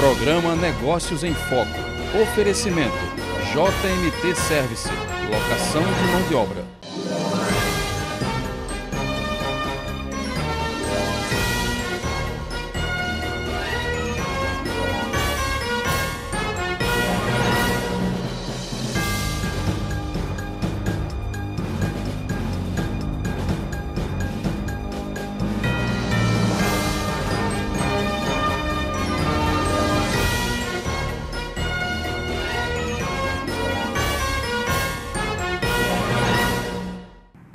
Programa Negócios em Foco. Oferecimento JMT Service, locação de mão de obra.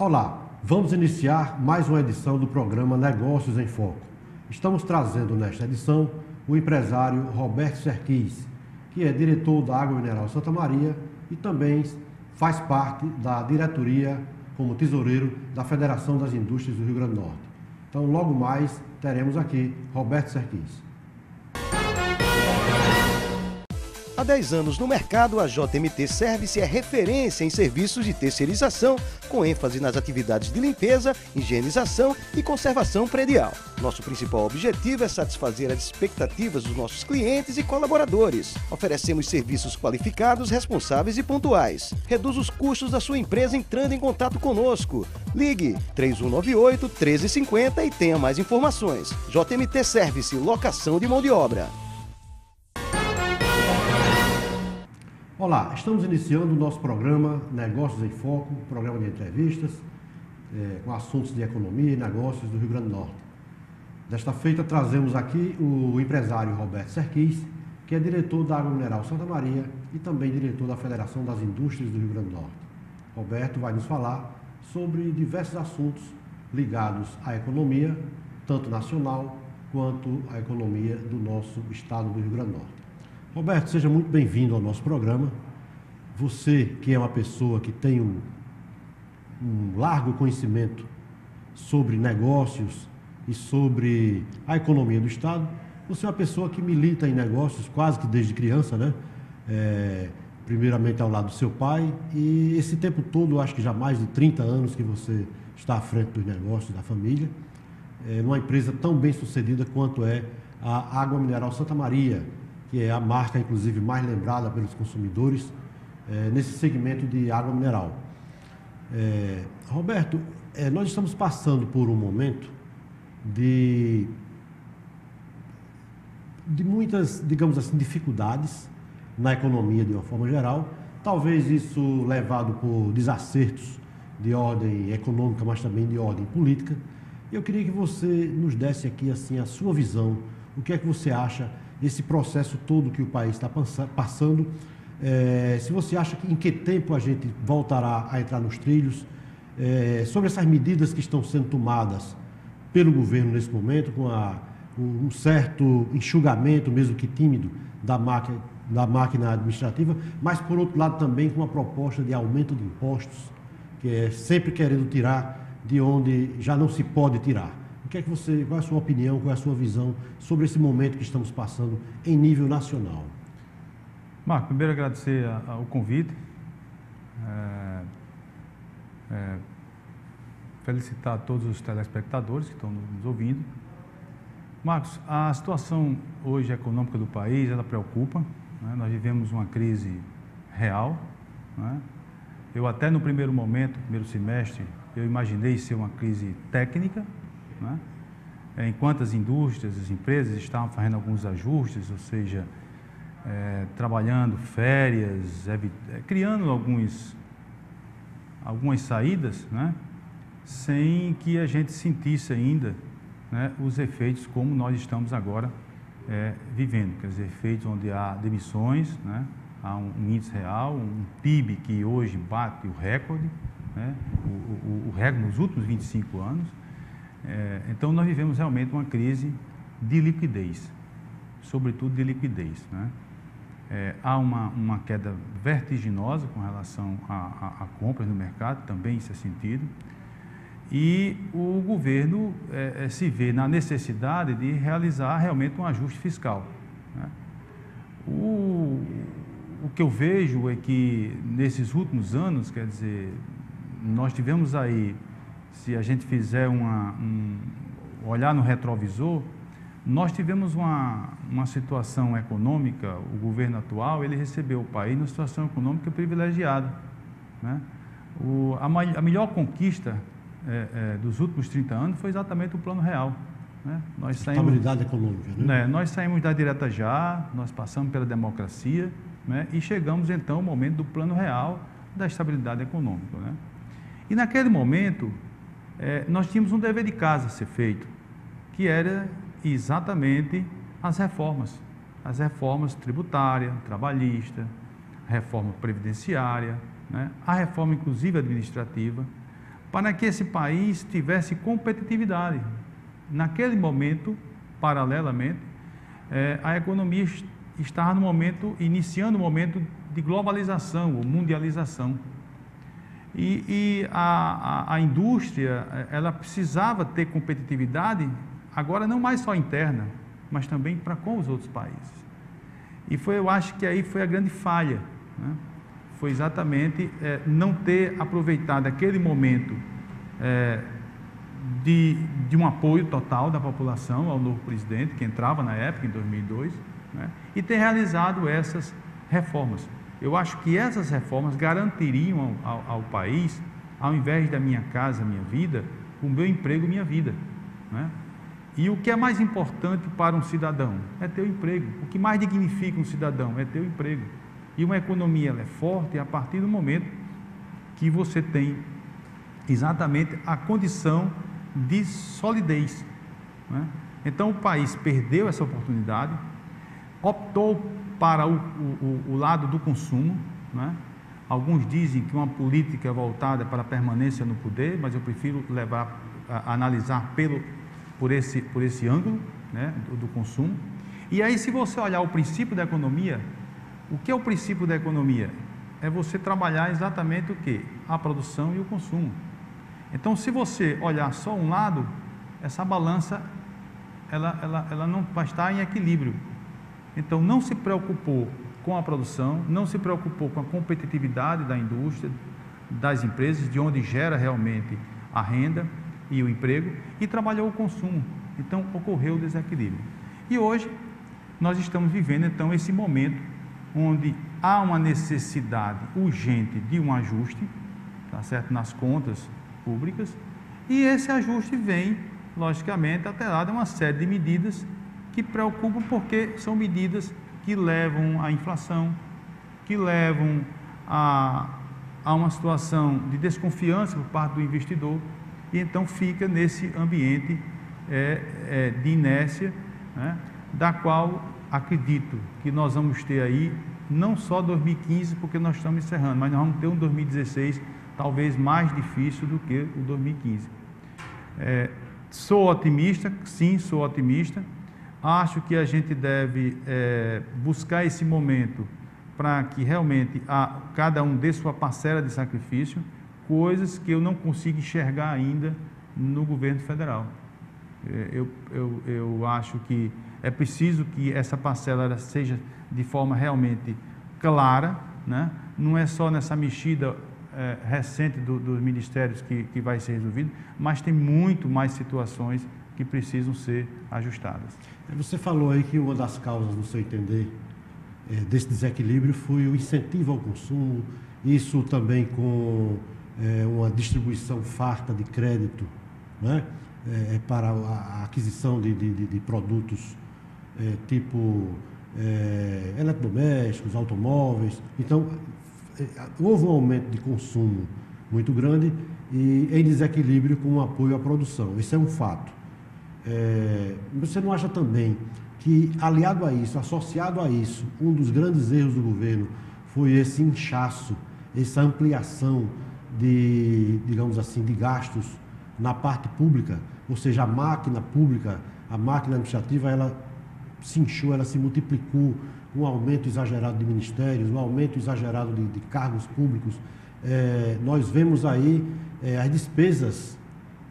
Olá, vamos iniciar mais uma edição do programa Negócios em Foco. Estamos trazendo nesta edição o empresário Roberto Serquis, que é diretor da Água Mineral Santa Maria e também faz parte da diretoria como tesoureiro da Federação das Indústrias do Rio Grande do Norte. Então, logo mais, teremos aqui Roberto Serquis. Há 10 anos no mercado, a JMT Service é referência em serviços de terceirização, com ênfase nas atividades de limpeza, higienização e conservação predial. Nosso principal objetivo é satisfazer as expectativas dos nossos clientes e colaboradores. Oferecemos serviços qualificados, responsáveis e pontuais. Reduz os custos da sua empresa entrando em contato conosco. Ligue 3198-1350 e tenha mais informações. JMT Service, locação de mão de obra. Olá, estamos iniciando o nosso programa Negócios em Foco, programa de entrevistas com assuntos de economia e negócios do Rio Grande do Norte. Desta feita, trazemos aqui o empresário Roberto Serquis, que é diretor da Água Mineral Santa Maria e também diretor da Federação das Indústrias do Rio Grande do Norte. Roberto vai nos falar sobre diversos assuntos ligados à economia, tanto nacional quanto à economia do nosso estado do Rio Grande do Norte. Roberto, seja muito bem-vindo ao nosso programa. Você, que é uma pessoa que tem um largo conhecimento sobre negócios e sobre a economia do Estado, você é uma pessoa que milita em negócios quase que desde criança, né? Primeiramente ao lado do seu pai, e esse tempo todo, acho que já mais de 30 anos que você está à frente dos negócios da família, numa empresa tão bem sucedida quanto é a Água Mineral Santa Maria, que é a marca, inclusive, mais lembrada pelos consumidores nesse segmento de água mineral. Roberto, nós estamos passando por um momento de muitas, digamos assim, dificuldades na economia de uma forma geral, talvez isso levado por desacertos de ordem econômica, mas também de ordem política. Eu queria que você nos desse aqui assim, a sua visão, o que é que você acha esse processo todo que o país está passando, se você acha que em que tempo a gente voltará a entrar nos trilhos, sobre essas medidas que estão sendo tomadas pelo governo nesse momento, com um certo enxugamento, mesmo que tímido, da máquina administrativa, mas por outro lado também com uma proposta de aumento de impostos, que é sempre querendo tirar de onde já não se pode tirar. Qual é a sua opinião, qual é a sua visão sobre esse momento que estamos passando em nível nacional? Marco, primeiro agradecer o convite, felicitar todos os telespectadores que estão nos ouvindo. Marcos, a situação hoje econômica do país, ela preocupa, né? Nós vivemos uma crise real, né? Eu até no primeiro momento, primeiro semestre, eu imaginei ser uma crise técnica, né? Enquanto as indústrias, as empresas estavam fazendo alguns ajustes, ou seja, trabalhando férias, criando algumas saídas, né? Sem que a gente sentisse ainda, né, os efeitos como nós estamos agora vivendo, quer dizer, efeitos onde há demissões, né? Há um índice real, um PIB que hoje bate o recorde, né? O recorde nos últimos 25 anos. Então, nós vivemos realmente uma crise de liquidez, sobretudo de liquidez, né? Há uma queda vertiginosa com relação a compras no mercado, também isso é sentido, e o governo se vê na necessidade de realizar realmente um ajuste fiscal, né? O que eu vejo é que nesses últimos anos, quer dizer, nós tivemos aí, se a gente fizer olhar no retrovisor, Nós tivemos uma situação econômica, o governo atual, ele recebeu o país numa situação econômica privilegiada, né? A melhor conquista dos últimos 30 anos foi exatamente o Plano Real, né? Estabilidade econômica, né? Nós saímos da direta já, nós passamos pela democracia, né? E chegamos então ao momento do Plano Real da estabilidade econômica, né? E naquele momento, nós tínhamos um dever de casa a ser feito, que era exatamente as reformas tributária, trabalhista, reforma previdenciária, né? A reforma inclusive administrativa, para que esse país tivesse competitividade. Naquele momento, paralelamente, a economia estava iniciando um momento de globalização ou mundialização. E a indústria, ela precisava ter competitividade, agora não mais só interna, mas também para com os outros países. E eu acho que aí foi a grande falha, né? Foi exatamente não ter aproveitado aquele momento de um apoio total da população ao novo presidente, que entrava na época, em 2002, né? E ter realizado essas reformas. Eu acho que essas reformas garantiriam ao país, ao invés da minha casa, minha vida, o meu emprego, minha vida, né? E o que é mais importante para um cidadão é ter o emprego. O que mais dignifica um cidadão é ter o emprego. E uma economia ela é forte a partir do momento que você tem exatamente a condição de solidez, né? Então o país perdeu essa oportunidade, optou para o lado do consumo, né? Alguns dizem que uma política voltada para a permanência no poder, mas eu prefiro analisar por esse ângulo, né? do consumo. E aí, se você olhar o princípio da economia, o que é o princípio da economia? É você trabalhar exatamente o quê? A produção e o consumo. Então, se você olhar só um lado, essa balança ela não vai estar em equilíbrio. Então, não se preocupou com a produção, não se preocupou com a competitividade da indústria, das empresas, de onde gera realmente a renda e o emprego, e trabalhou o consumo. Então, ocorreu o desequilíbrio. E hoje, nós estamos vivendo, então, esse momento onde há uma necessidade urgente de um ajuste, tá certo? Nas contas públicas, e esse ajuste vem, logicamente, atrelado a uma série de medidas que preocupam, porque são medidas que levam à inflação, que levam a uma situação de desconfiança por parte do investidor, e então fica nesse ambiente de inércia, né, da qual acredito que nós vamos ter aí, não só 2015, porque nós estamos encerrando, mas nós vamos ter um 2016 talvez mais difícil do que o 2015. Sou otimista, sim, sou otimista. Acho que a gente deve buscar esse momento para que realmente cada um dê sua parcela de sacrifício, coisas que eu não consigo enxergar ainda no governo federal. Eu acho que é preciso que essa parcela seja de forma realmente clara, né? Não é só nessa mexida recente dos ministérios que vai ser resolvido, mas tem muito mais situações que precisam ser ajustadas. Você falou aí que uma das causas, no seu entender, desse desequilíbrio foi o incentivo ao consumo, isso também com uma distribuição farta de crédito, né? Para a aquisição de produtos tipo eletrodomésticos, automóveis. Então, houve um aumento de consumo muito grande e em desequilíbrio com o apoio à produção. Esse é um fato. Você não acha também que, aliado a isso, associado a isso, um dos grandes erros do governo foi esse inchaço, essa ampliação digamos assim, de gastos na parte pública, ou seja, a máquina pública, a máquina administrativa, ela se inchou, ela se multiplicou, um aumento exagerado de ministérios, um aumento exagerado de cargos públicos. Nós vemos aí as despesas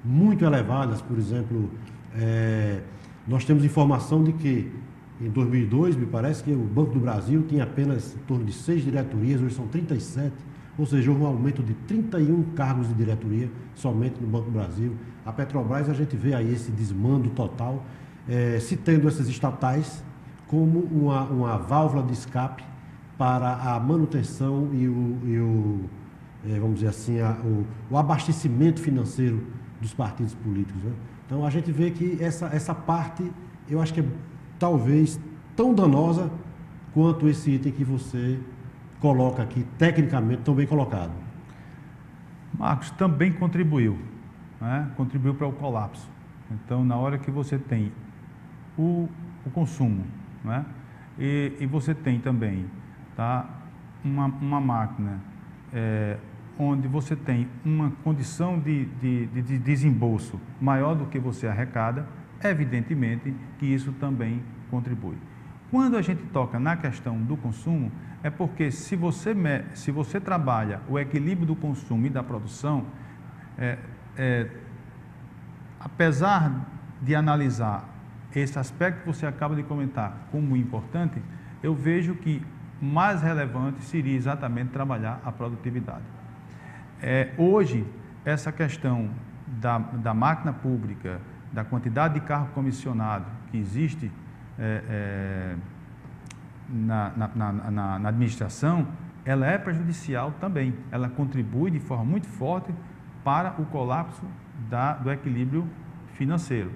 muito elevadas, por exemplo, nós temos informação de que em 2002, me parece que o Banco do Brasil tinha apenas em torno de 6 diretorias, hoje são 37, ou seja, houve um aumento de 31 cargos de diretoria somente no Banco do Brasil. A Petrobras, a gente vê aí esse desmando total. se tendo essas estatais como uma válvula de escape para a manutenção vamos dizer assim, o abastecimento financeiro dos partidos políticos, né? Então, a gente vê que essa parte, eu acho que é talvez tão danosa quanto esse item que você coloca aqui, tecnicamente, tão bem colocado. Marcos, também contribuiu, né? Contribuiu para o colapso. Então, na hora que você tem o consumo, né? E você tem também, tá, uma máquina onde você tem uma condição de desembolso maior do que você arrecada, evidentemente que isso também contribui. Quando a gente toca na questão do consumo, é porque se você trabalha o equilíbrio do consumo e da produção, apesar de analisar esse aspecto que você acaba de comentar como importante, eu vejo que mais relevante seria exatamente trabalhar a produtividade. Hoje, essa questão da máquina pública, da quantidade de carro comissionado que existe na administração, ela é prejudicial também. Ela contribui de forma muito forte para o colapso do equilíbrio financeiro.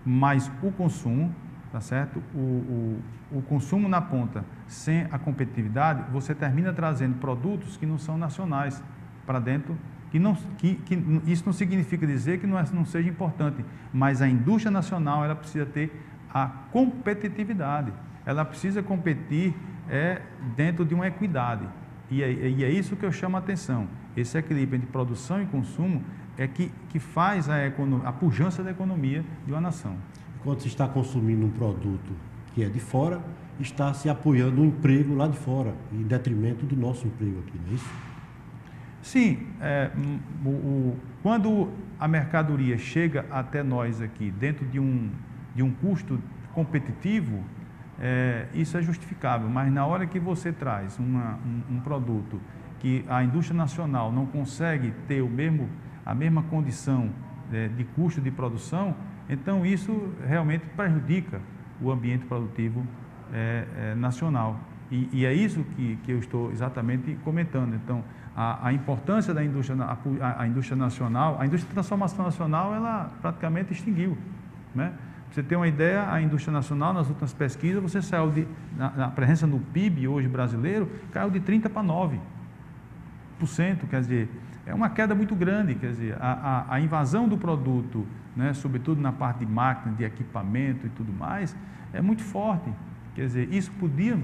Mas o consumo, tá certo? O consumo na ponta, sem a competitividade, você termina trazendo produtos que não são nacionais para dentro, isso não significa dizer que não seja importante, mas a indústria nacional, ela precisa ter a competitividade, ela precisa competir dentro de uma equidade, e é isso que eu chamo a atenção. Esse equilíbrio entre produção e consumo é que faz a pujança da economia de uma nação. Quando se está consumindo um produto que é de fora, está se apoiando o emprego lá de fora, em detrimento do nosso emprego aqui, não é isso? Sim, quando a mercadoria chega até nós aqui dentro de um custo competitivo, isso é justificável, mas na hora que você traz um produto que a indústria nacional não consegue ter a mesma condição de custo de produção, então isso realmente prejudica o ambiente produtivo nacional. E é isso que eu estou exatamente comentando. Então, a importância da indústria, a indústria nacional, a indústria de transformação nacional, ela praticamente extinguiu, né? Pra você ter uma ideia, a indústria nacional, nas últimas pesquisas, você saiu na presença no PIB hoje brasileiro, caiu de 30% para 9%, quer dizer, é uma queda muito grande, quer dizer, a invasão do produto, né, sobretudo na parte de máquina, de equipamento e tudo mais, é muito forte. Quer dizer, isso podia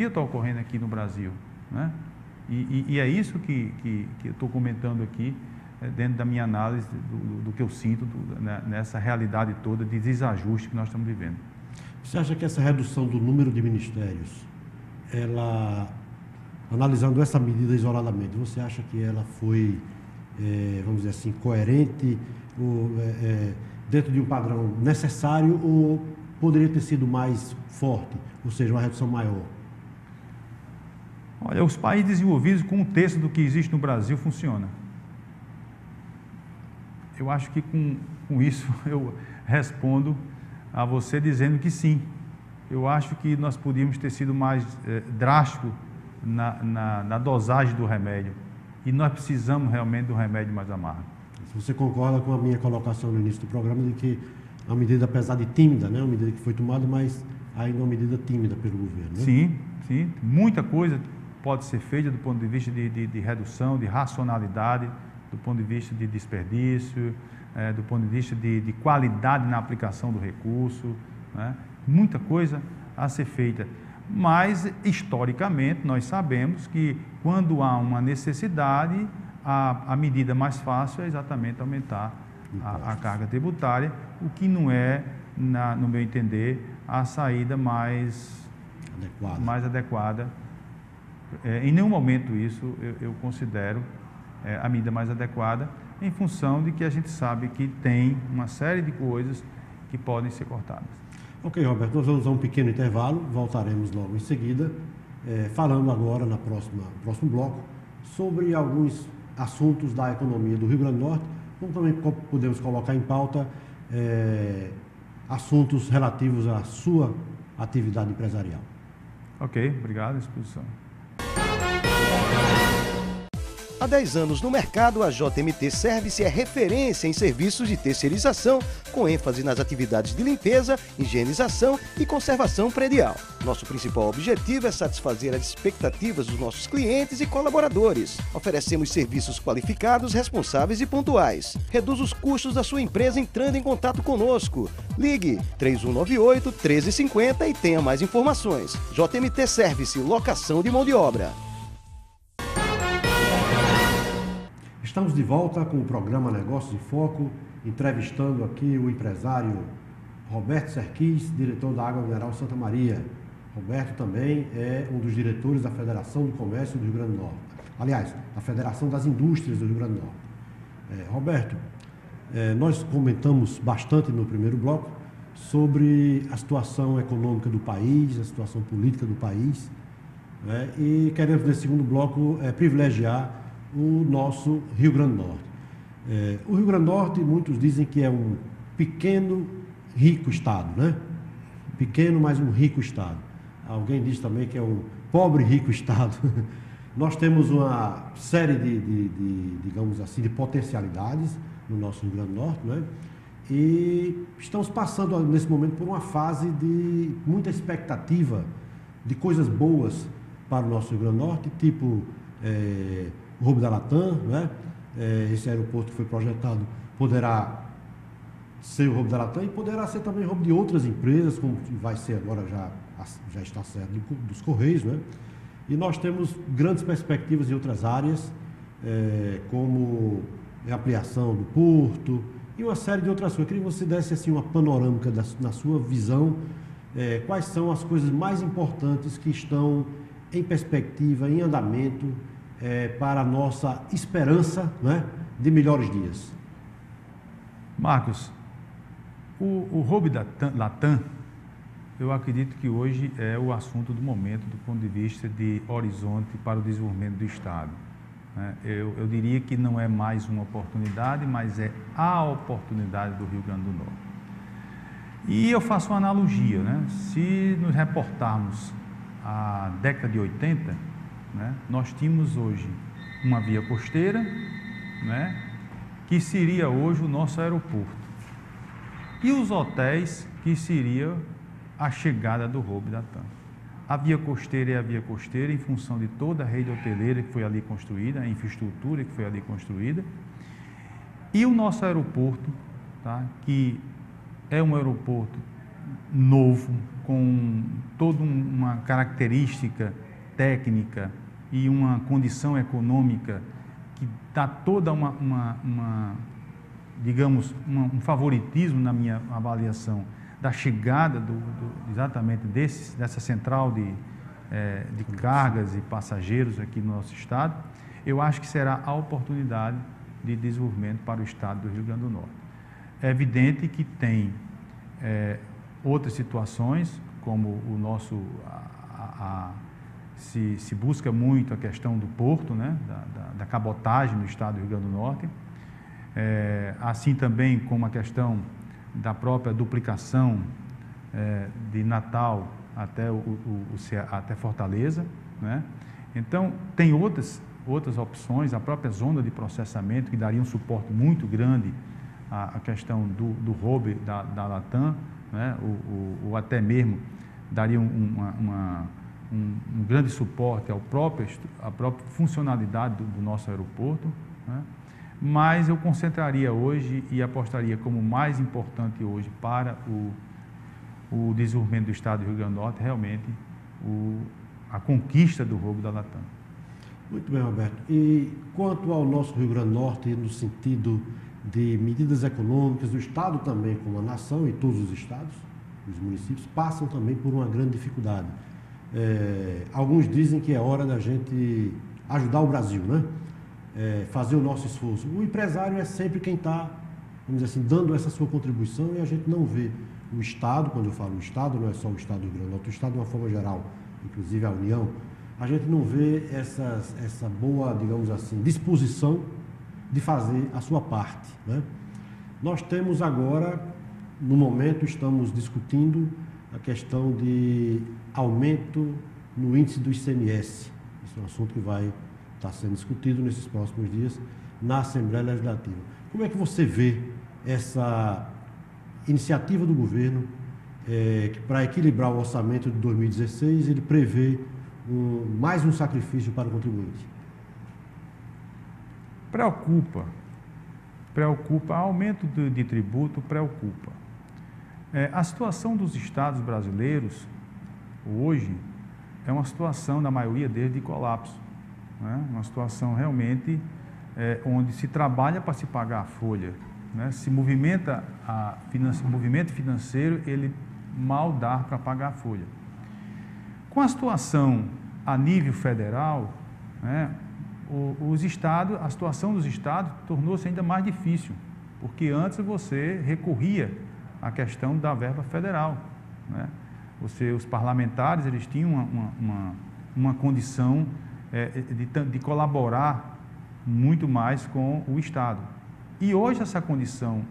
estar ocorrendo aqui no Brasil, né? E é isso que eu estou comentando aqui, dentro da minha análise do que eu sinto nessa realidade toda de desajuste que nós estamos vivendo. Você acha que essa redução do número de ministérios, analisando essa medida isoladamente, você acha que ela foi, vamos dizer assim, coerente, dentro de um padrão necessário, ou poderia ter sido mais forte, ou seja, uma redução maior? Olha, os países desenvolvidos, com 1/3 do que existe no Brasil, funciona. Eu acho que com isso eu respondo a você dizendo que sim. Eu acho que nós podíamos ter sido mais drástico na dosagem do remédio, e nós precisamos realmente do remédio mais amargo. Você concorda com a minha colocação no início do programa de que a medida, apesar de tímida, né, uma medida que foi tomada, mas ainda uma medida tímida pelo governo, né? Sim, muita coisa pode ser feita do ponto de vista de redução, de racionalidade, do ponto de vista de desperdício, do ponto de vista de qualidade na aplicação do recurso, né? Muita coisa a ser feita. Mas, historicamente, nós sabemos que quando há uma necessidade, a medida mais fácil é exatamente aumentar a carga tributária, o que não é, no meu entender, a saída mais adequada. Em nenhum momento isso eu considero a medida mais adequada, em função de que a gente sabe que tem uma série de coisas que podem ser cortadas. Ok, Roberto, nós vamos a um pequeno intervalo, voltaremos logo em seguida, falando agora no próximo bloco sobre alguns assuntos da economia do Rio Grande do Norte, como também podemos colocar em pauta assuntos relativos à sua atividade empresarial. Ok, obrigado, à disposição. Há 10 anos no mercado, a JMT Service é referência em serviços de terceirização, com ênfase nas atividades de limpeza, higienização e conservação predial. Nosso principal objetivo é satisfazer as expectativas dos nossos clientes e colaboradores. Oferecemos serviços qualificados, responsáveis e pontuais. Reduz os custos da sua empresa entrando em contato conosco. Ligue 3198-1350 e tenha mais informações. JMT Service, locação de mão de obra. Estamos de volta com o programa Negócios em Foco, entrevistando aqui o empresário Roberto Serquis, diretor da Água Mineral Santa Maria. Roberto também é um dos diretores da Federação do Comércio do Rio Grande do Norte. Aliás, da Federação das Indústrias do Rio Grande do Norte. Roberto, nós comentamos bastante no primeiro bloco sobre a situação econômica do país, a situação política do país, né? E queremos, nesse segundo bloco, privilegiar o nosso Rio Grande do Norte. O Rio Grande do Norte, muitos dizem que é um pequeno, rico estado, né? Pequeno, mas um rico estado. Alguém diz também que é um pobre, rico estado. Nós temos uma série digamos assim, de potencialidades no nosso Rio Grande do Norte, né? E estamos passando, nesse momento, por uma fase de muita expectativa de coisas boas para o nosso Rio Grande do Norte, tipo o hub da Latam, né? Esse aeroporto que foi projetado poderá ser o hub da Latam e poderá ser também o hub de outras empresas, como vai ser agora, já está certo, dos Correios, né? E nós temos grandes perspectivas em outras áreas, como a ampliação do porto e uma série de outras coisas. Eu queria que você desse assim, uma panorâmica na sua visão, quais são as coisas mais importantes que estão em perspectiva, em andamento, para a nossa esperança, né, de melhores dias. Marcos, o hub da Latam, eu acredito que hoje é o assunto do momento do ponto de vista de horizonte para o desenvolvimento do Estado. Eu diria que não é mais uma oportunidade, mas é a oportunidade do Rio Grande do Norte. E eu faço uma analogia, né? Se nos reportarmos à década de 80, né, nós tínhamos hoje uma via costeira, né, que seria hoje o nosso aeroporto, e os hotéis, que seria a chegada do hub da TAM. A via costeira é a via costeira em função de toda a rede hoteleira que foi ali construída, a infraestrutura que foi ali construída, e o nosso aeroporto, tá, que é um aeroporto novo, com toda uma característica técnica e uma condição econômica que dá toda digamos, um favoritismo na minha avaliação da chegada exatamente dessa central de cargas e passageiros aqui no nosso estado. Eu acho que será a oportunidade de desenvolvimento para o estado do Rio Grande do Norte. É evidente que tem outras situações, como o nosso se busca muito a questão do porto, né, da cabotagem no estado do Rio Grande do Norte, assim também como a questão da própria duplicação de Natal até Fortaleza, né? Então, tem outras opções, a própria zona de processamento, que daria um suporte muito grande à questão do hub da Latam, né? Ou até mesmo daria um grande suporte à própria funcionalidade do nosso aeroporto, né? Mas eu concentraria hoje e apostaria como mais importante hoje para o desenvolvimento do estado do Rio Grande do Norte, realmente, a conquista do hub da Latam. Muito bem, Roberto. E quanto ao nosso Rio Grande do Norte, no sentido de medidas econômicas, o estado também, como a nação, e todos os estados, os municípios, passam também por uma grande dificuldade. Alguns dizem que é hora da gente ajudar o Brasil, né? Fazer o nosso esforço. O empresário é sempre quem está, vamos dizer assim, dando essa sua contribuição, e a gente não vê o Estado. Quando eu falo o Estado, não é só o Estado do Rio Grande do Norte, o Estado de uma forma geral, inclusive a União, a gente não vê essa boa, digamos assim, disposição de fazer a sua parte, né? Nós temos agora no momento, estamos discutindo a questão de aumento no índice do ICMS. Esse é um assunto que vai estar sendo discutido nesses próximos dias na Assembleia Legislativa. Como é que você vê essa iniciativa do governo que, para equilibrar o orçamento de 2016, ele prevê mais um sacrifício para o contribuinte? Preocupa, aumento de tributo preocupa. A situação dos estados brasileiros, hoje, é uma situação, na maioria deles, de colapso. Né? Uma situação realmente onde se trabalha para se pagar a folha. Né? Se movimenta o movimento financeiro, ele mal dá para pagar a folha. Com a situação a nível federal, né, a situação dos estados tornou-se ainda mais difícil, porque antes você recorria à questão da verba federal. Né? Os parlamentares, eles tinham uma condição de colaborar muito mais com o Estado. E hoje essa condição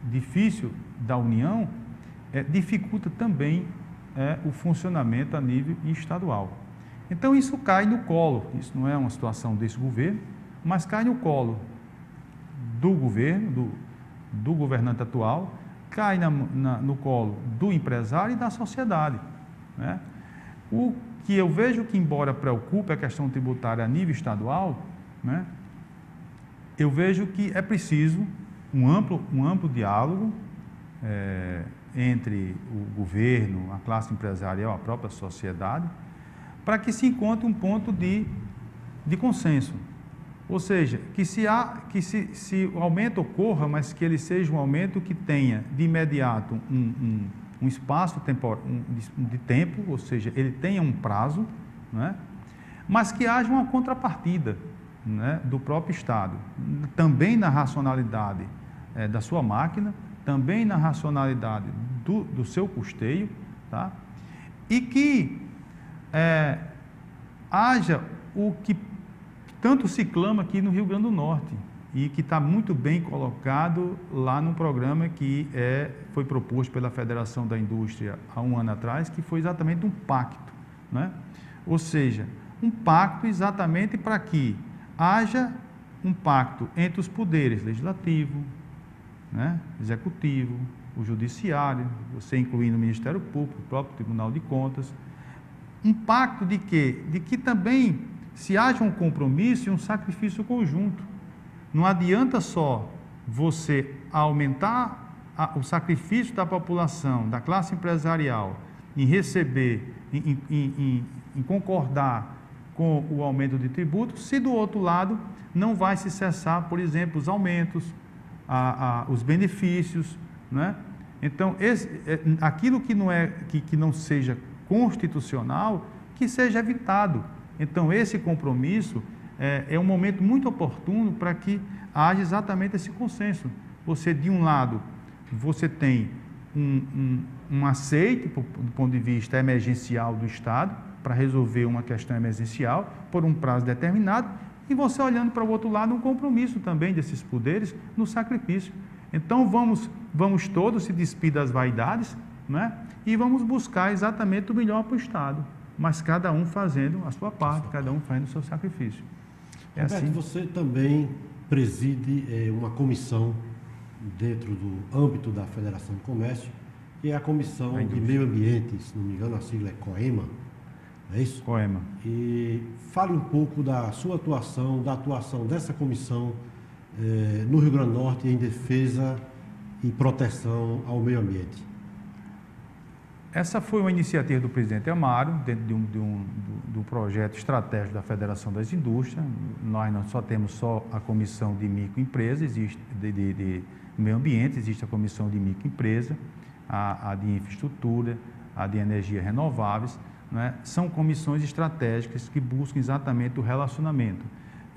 difícil da União dificulta também o funcionamento a nível estadual. Então isso cai no colo, isso não é uma situação desse governo, mas cai no colo do governo, do governante atual, cai no colo do empresário e da sociedade. Né? O que eu vejo que, embora preocupe a questão tributária a nível estadual, né, eu vejo que é preciso um amplo diálogo entre o governo, a classe empresarial, a própria sociedade, para que se encontre um ponto de consenso. Ou seja, que se o aumento ocorra, mas que ele seja um aumento que tenha de imediato um espaço de tempo, ou seja, ele tenha um prazo, né? Mas que haja uma contrapartida, né, do próprio Estado, também na racionalidade da sua máquina, também na racionalidade do seu custeio, tá? E que haja o que tanto se clama aqui no Rio Grande do Norte e que está muito bem colocado lá num programa que foi proposto pela Federação da Indústria há um ano atrás, que foi exatamente um pacto, né? Ou seja, um pacto exatamente para que haja um pacto entre os poderes legislativo, né, executivo, o judiciário, você incluindo o Ministério Público, o próprio Tribunal de Contas, um pacto de quê? De que também se haja um compromisso e um sacrifício conjunto. Não adianta só você aumentar o sacrifício da população, da classe empresarial, em receber, em concordar com o aumento de tributos, se do outro lado não vai se cessar, por exemplo, os aumentos, os benefícios, né? Então, aquilo que não seja constitucional, que seja evitado. Então, esse compromisso é um momento muito oportuno para que haja exatamente esse consenso. Você, de um lado, você tem um aceite, do ponto de vista emergencial do Estado, para resolver uma questão emergencial, por um prazo determinado, e você olhando para o outro lado, um compromisso também desses poderes no sacrifício. Então, vamos todos se despir das vaidades, né? E vamos buscar exatamente o melhor para o Estado, mas cada um fazendo a sua parte, cada um fazendo o seu sacrifício. Roberto, assim. Você também preside uma comissão dentro do âmbito da Federação de Comércio, que é a Comissão de Meio Ambiente, se não me engano a sigla é COEMA, é isso? COEMA. E fale um pouco da sua atuação, da atuação dessa comissão no Rio Grande do Norte em defesa e proteção ao meio ambiente. Essa foi uma iniciativa do presidente Amaro, dentro do projeto estratégico da Federação das Indústrias. Nós não só temos a comissão de microempresa, existe de meio ambiente, existe a comissão de microempresa, a de infraestrutura, a de energias renováveis, né? São comissões estratégicas que buscam exatamente o relacionamento.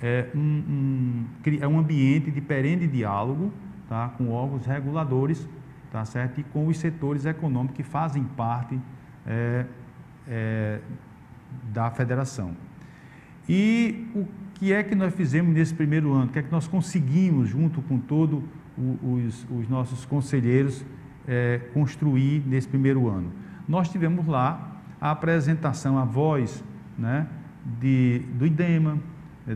É um ambiente de perene diálogo, tá, com órgãos reguladores, tá certo? E com os setores econômicos que fazem parte da federação. E o que é que nós fizemos nesse primeiro ano? O que é que nós conseguimos, junto com todos os nossos conselheiros construir nesse primeiro ano. Nós tivemos lá a apresentação, a voz, né, do IDEMA,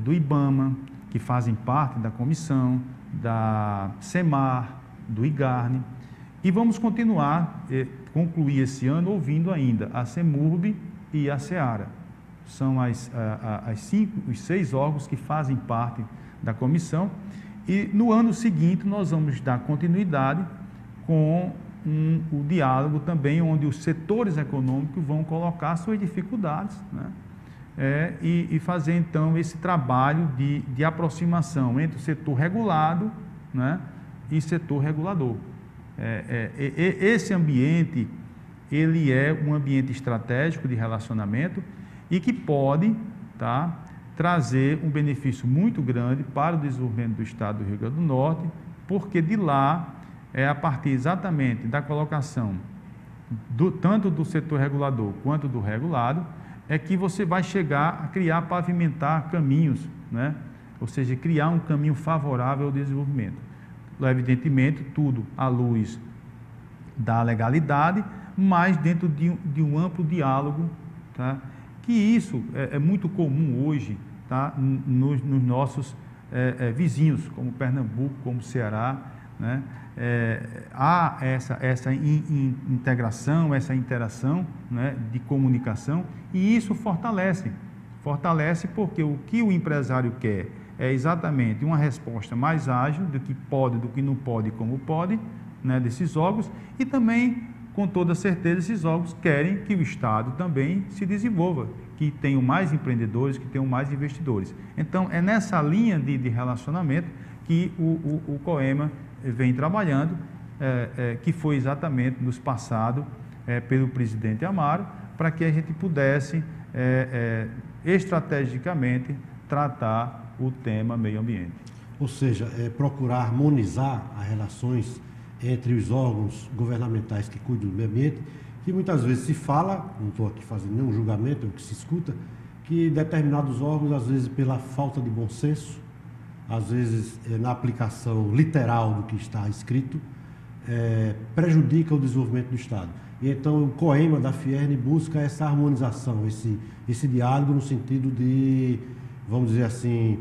do IBAMA, que fazem parte da comissão, da SEMAR, do IGARNE, e vamos continuar, concluir esse ano ouvindo ainda a CEMURB e a SEARA. São os 6 órgãos que fazem parte da comissão, e no ano seguinte nós vamos dar continuidade com o diálogo também, onde os setores econômicos vão colocar suas dificuldades, né? E fazer então esse trabalho de aproximação entre o setor regulado, né, e setor regulador. Esse ambiente, ele é um ambiente estratégico de relacionamento e que pode, tá, trazer um benefício muito grande para o desenvolvimento do Estado do Rio Grande do Norte, porque de lá, a partir exatamente da colocação tanto do setor regulador quanto do regulado, é que você vai chegar a criar, pavimentar caminhos, né? Ou seja, criar um caminho favorável ao desenvolvimento. Evidentemente, tudo à luz da legalidade, mas dentro de um amplo diálogo, tá? Que isso é muito comum hoje, tá? Nos nossos vizinhos, como Pernambuco, como Ceará, né? Há essa integração, essa interação, né, de comunicação, e isso fortalece porque o que o empresário quer é exatamente uma resposta mais ágil do que pode, do que não pode, como pode, né, desses órgãos, e também, com toda certeza, esses órgãos querem que o Estado também se desenvolva, que tenham mais empreendedores, que tenham mais investidores. Então, é nessa linha de relacionamento que o COEMA vem trabalhando, que foi exatamente nos passado pelo presidente Amaro, para que a gente pudesse estrategicamente tratar o tema meio ambiente. Ou seja, procurar harmonizar as relações entre os órgãos governamentais que cuidam do meio ambiente, que muitas vezes se fala, não estou aqui fazendo nenhum julgamento, é o que se escuta, que determinados órgãos, às vezes pela falta de bom senso, às vezes na aplicação literal do que está escrito, prejudica o desenvolvimento do Estado. E então o COEMA da Fierne busca essa harmonização, esse diálogo no sentido de, vamos dizer assim,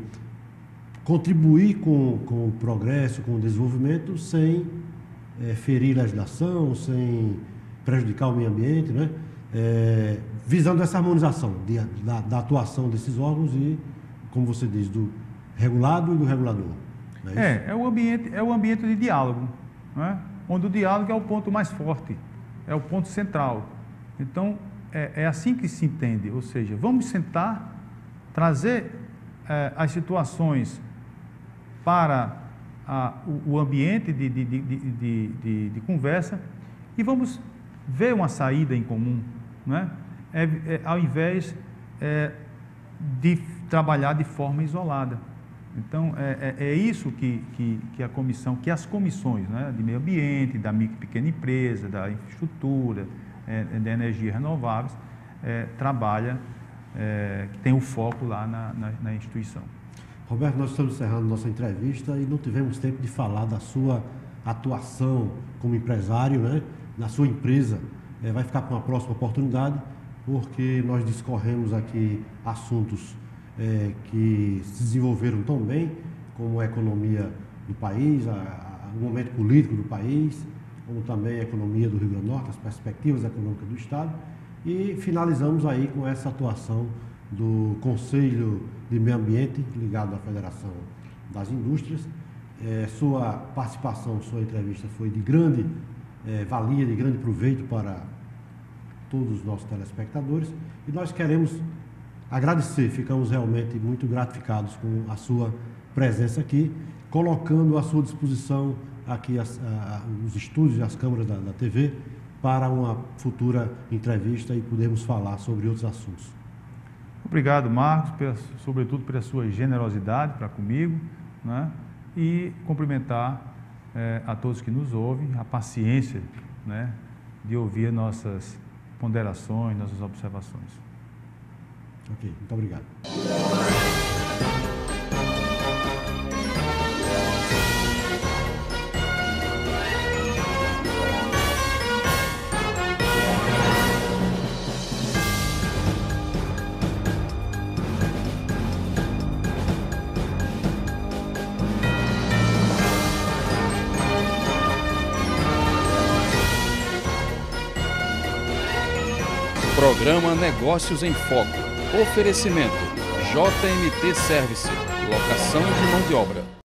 contribuir com o progresso, com o desenvolvimento, sem ferir legislação, sem prejudicar o meio ambiente, né? Visando essa harmonização da atuação desses órgãos e, como você diz, do regulado e do regulador. É o ambiente de diálogo, né? Onde o diálogo é o ponto mais forte, é o ponto central. Então, é assim que se entende, ou seja, vamos sentar, trazer as situações para o ambiente de conversa e vamos ver uma saída em comum, né? Ao invés de trabalhar de forma isolada. Então, é isso que a comissão, que as comissões, né, de meio ambiente, da micro e pequena empresa, da infraestrutura, de energias renováveis, trabalha, que tem o foco lá na instituição. Roberto, nós estamos encerrando nossa entrevista e não tivemos tempo de falar da sua atuação como empresário, né, na sua empresa. Vai ficar para uma próxima oportunidade, porque nós discorremos aqui assuntos que se desenvolveram tão bem, como a economia do país, o momento político do país, como também a economia do Rio Grande do Norte, as perspectivas econômicas do Estado, e finalizamos aí com essa atuação do Conselho de Meio Ambiente, ligado à Federação das Indústrias. Sua participação, sua entrevista foi de grande valia, de grande proveito para todos os nossos telespectadores, e nós queremos agradecer, ficamos realmente muito gratificados com a sua presença aqui, colocando à sua disposição aqui os estúdios e as câmeras da TV para uma futura entrevista e podermos falar sobre outros assuntos. Obrigado, Marcos, sobretudo pela sua generosidade para comigo, né? E cumprimentar a todos que nos ouvem, a paciência, né, de ouvir nossas ponderações, nossas observações. Ok, muito obrigado. Programa Negócios em Foco. Oferecimento JMT Service. Locação de mão de obra.